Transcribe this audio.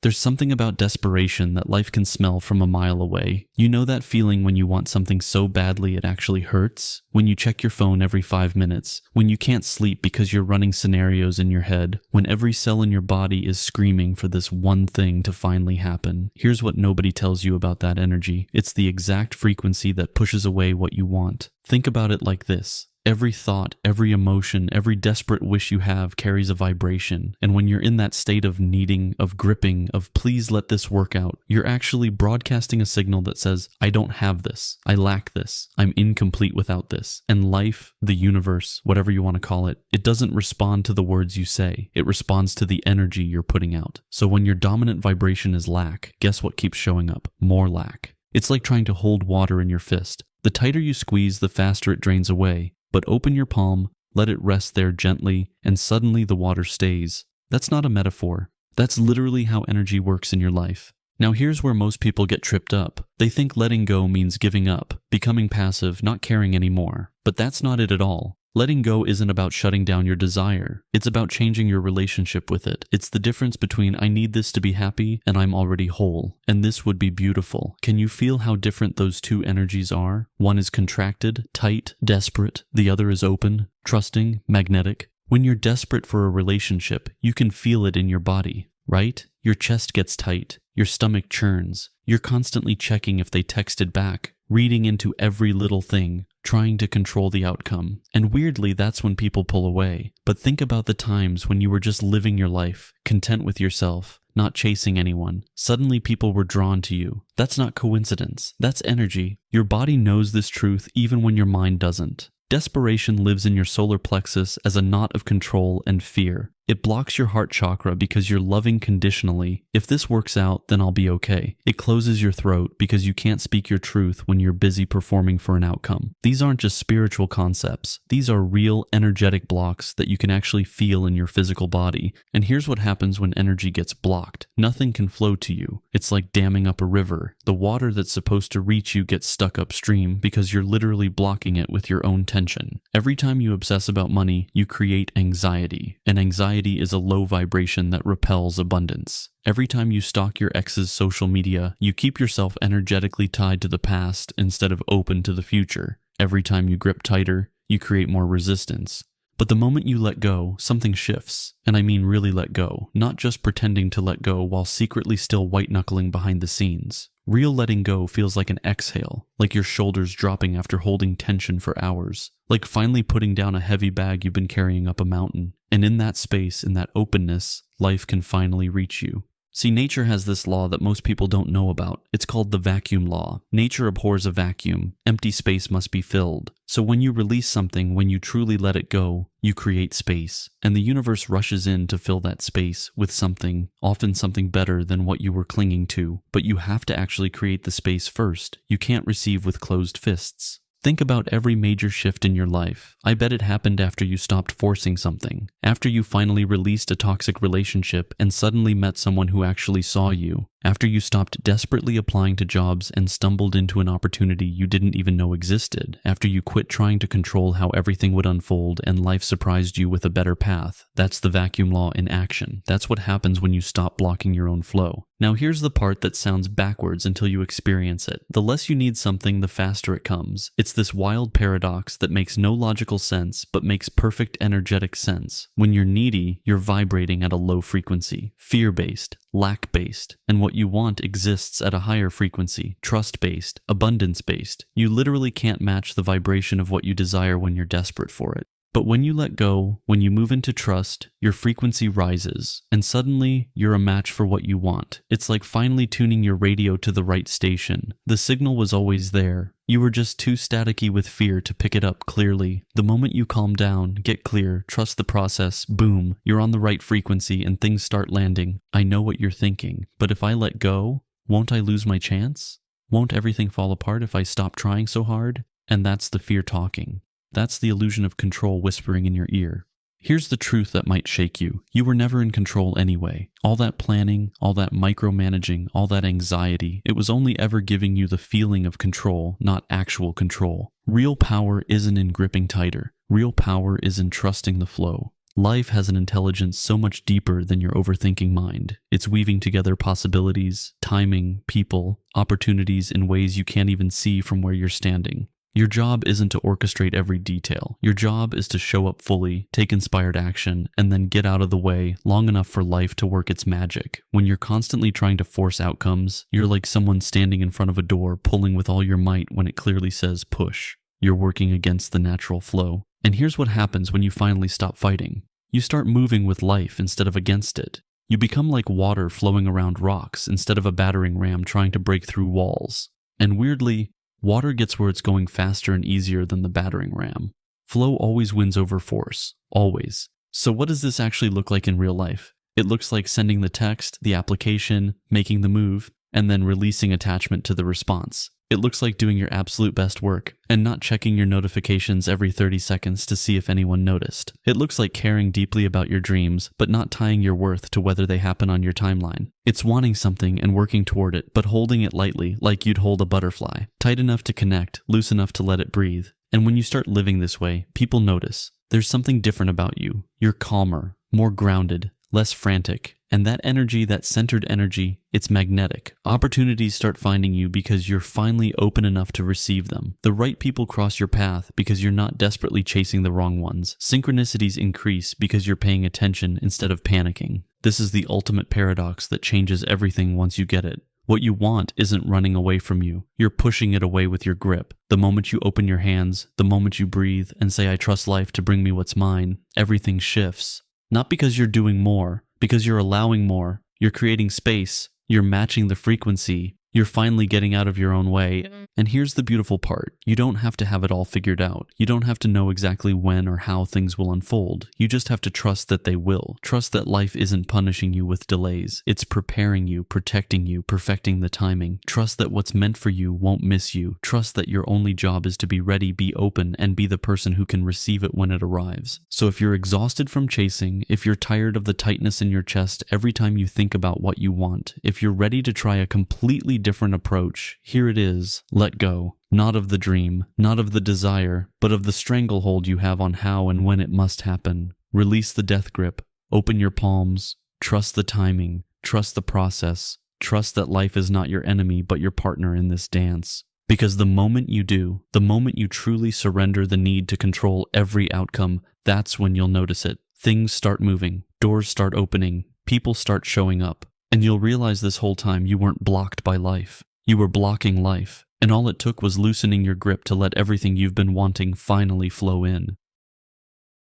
There's something about desperation that life can smell from a mile away. You know that feeling when you want something so badly it actually hurts? When you check your phone every 5 minutes? When you can't sleep because you're running scenarios in your head? When every cell in your body is screaming for this one thing to finally happen? Here's what nobody tells you about that energy. It's the exact frequency that pushes away what you want. Think about it like this. Every thought, every emotion, every desperate wish you have carries a vibration. And when you're in that state of needing, of gripping, of please let this work out, you're actually broadcasting a signal that says, I don't have this. I lack this. I'm incomplete without this. And life, the universe, whatever you want to call it, it doesn't respond to the words you say. It responds to the energy you're putting out. So when your dominant vibration is lack, guess what keeps showing up? More lack. It's like trying to hold water in your fist. The tighter you squeeze, the faster it drains away. But open your palm, let it rest there gently, and suddenly the water stays. That's not a metaphor. That's literally how energy works in your life. Now here's where most people get tripped up. They think letting go means giving up, becoming passive, not caring anymore. But that's not it at all. Letting go isn't about shutting down your desire. It's about changing your relationship with it. It's the difference between I need this to be happy and I'm already whole, and this would be beautiful. Can you feel how different those two energies are? One is contracted, tight, desperate. The other is open, trusting, magnetic. When you're desperate for a relationship, you can feel it in your body, right? Your chest gets tight, your stomach churns. You're constantly checking if they texted back, reading into every little thing, trying to control the outcome. And weirdly, that's when people pull away. But think about the times when you were just living your life, content with yourself, not chasing anyone. Suddenly people were drawn to you. That's not coincidence. That's energy. Your body knows this truth even when your mind doesn't. Desperation lives in your solar plexus as a knot of control and fear. It blocks your heart chakra because you're loving conditionally. If this works out, then I'll be okay. It closes your throat because you can't speak your truth when you're busy performing for an outcome. These aren't just spiritual concepts. These are real energetic blocks that you can actually feel in your physical body. And here's what happens when energy gets blocked. Nothing can flow to you. It's like damming up a river. The water that's supposed to reach you gets stuck upstream because you're literally blocking it with your own tension. Every time you obsess about money, you create anxiety. And anxiety is a low vibration that repels abundance. Every time you stalk your ex's social media, you keep yourself energetically tied to the past instead of open to the future. Every time you grip tighter, you create more resistance. But the moment you let go, something shifts. And I mean really let go, not just pretending to let go while secretly still white-knuckling behind the scenes. Real letting go feels like an exhale, like your shoulders dropping after holding tension for hours, like finally putting down a heavy bag you've been carrying up a mountain. And in that space, in that openness, life can finally reach you. See, nature has this law that most people don't know about. It's called the vacuum law. Nature abhors a vacuum. Empty space must be filled. So when you release something, when you truly let it go, you create space. And the universe rushes in to fill that space with something, often something better than what you were clinging to. But you have to actually create the space first. You can't receive with closed fists. Think about every major shift in your life. I bet it happened after you stopped forcing something, after you finally released a toxic relationship and suddenly met someone who actually saw you, after you stopped desperately applying to jobs and stumbled into an opportunity you didn't even know existed, after you quit trying to control how everything would unfold and life surprised you with a better path. That's the vacuum law in action. That's what happens when you stop blocking your own flow. Now here's the part that sounds backwards until you experience it. The less you need something, the faster it comes. It's this wild paradox that makes no logical sense, but makes perfect energetic sense. When you're needy, you're vibrating at a low frequency, fear-based, lack-based, and what you want exists at a higher frequency, trust-based, abundance-based. You literally can't match the vibration of what you desire when you're desperate for it. But when you let go, when you move into trust, your frequency rises, and suddenly you're a match for what you want. It's like finally tuning your radio to the right station. The signal was always there. You were just too staticky with fear to pick it up clearly. The moment you calm down, get clear, trust the process, boom, you're on the right frequency and things start landing. I know what you're thinking, but if I let go, won't I lose my chance? Won't everything fall apart if I stop trying so hard? And that's the fear talking. That's the illusion of control whispering in your ear. Here's the truth that might shake you. You were never in control anyway. All that planning, all that micromanaging, all that anxiety, it was only ever giving you the feeling of control, not actual control. Real power isn't in gripping tighter. Real power is in trusting the flow. Life has an intelligence so much deeper than your overthinking mind. It's weaving together possibilities, timing, people, opportunities in ways you can't even see from where you're standing. Your job isn't to orchestrate every detail. Your job is to show up fully, take inspired action, and then get out of the way long enough for life to work its magic. When you're constantly trying to force outcomes, you're like someone standing in front of a door pulling with all your might when it clearly says push. You're working against the natural flow. And here's what happens when you finally stop fighting. You start moving with life instead of against it. You become like water flowing around rocks instead of a battering ram trying to break through walls. And weirdly, water gets where it's going faster and easier than the battering ram. Flow always wins over force. Always. So what does this actually look like in real life? It looks like sending the text, the application, making the move, and then releasing attachment to the response. It looks like doing your absolute best work and not checking your notifications every 30 seconds to see if anyone noticed. It looks like caring deeply about your dreams, but not tying your worth to whether they happen on your timeline. It's wanting something and working toward it, but holding it lightly, like you'd hold a butterfly. Tight enough to connect, loose enough to let it breathe. And when you start living this way, people notice. There's something different about you. You're calmer, more grounded, less frantic. And that energy, that centered energy, it's magnetic. Opportunities start finding you because you're finally open enough to receive them. The right people cross your path because you're not desperately chasing the wrong ones. Synchronicities increase because you're paying attention instead of panicking. This is the ultimate paradox that changes everything once you get it. What you want isn't running away from you. You're pushing it away with your grip. The moment you open your hands, the moment you breathe and say, I trust life to bring me what's mine, everything shifts. Not because you're doing more, because you're allowing more, you're creating space, you're matching the frequency, you're finally getting out of your own way. And here's the beautiful part. You don't have to have it all figured out. You don't have to know exactly when or how things will unfold. You just have to trust that they will. Trust that life isn't punishing you with delays. It's preparing you, protecting you, perfecting the timing. Trust that what's meant for you won't miss you. Trust that your only job is to be ready, be open, and be the person who can receive it when it arrives. So if you're exhausted from chasing, if you're tired of the tightness in your chest every time you think about what you want, if you're ready to try a completely different approach, here it is. Let go. Not of the dream, not of the desire, but of the stranglehold you have on how and when it must happen. Release the death grip. Open your palms. Trust the timing. Trust the process. Trust that life is not your enemy, but your partner in this dance. Because the moment you do, the moment you truly surrender the need to control every outcome, that's when you'll notice it. Things start moving. Doors start opening. People start showing up. And you'll realize this whole time you weren't blocked by life. You were blocking life. And all it took was loosening your grip to let everything you've been wanting finally flow in.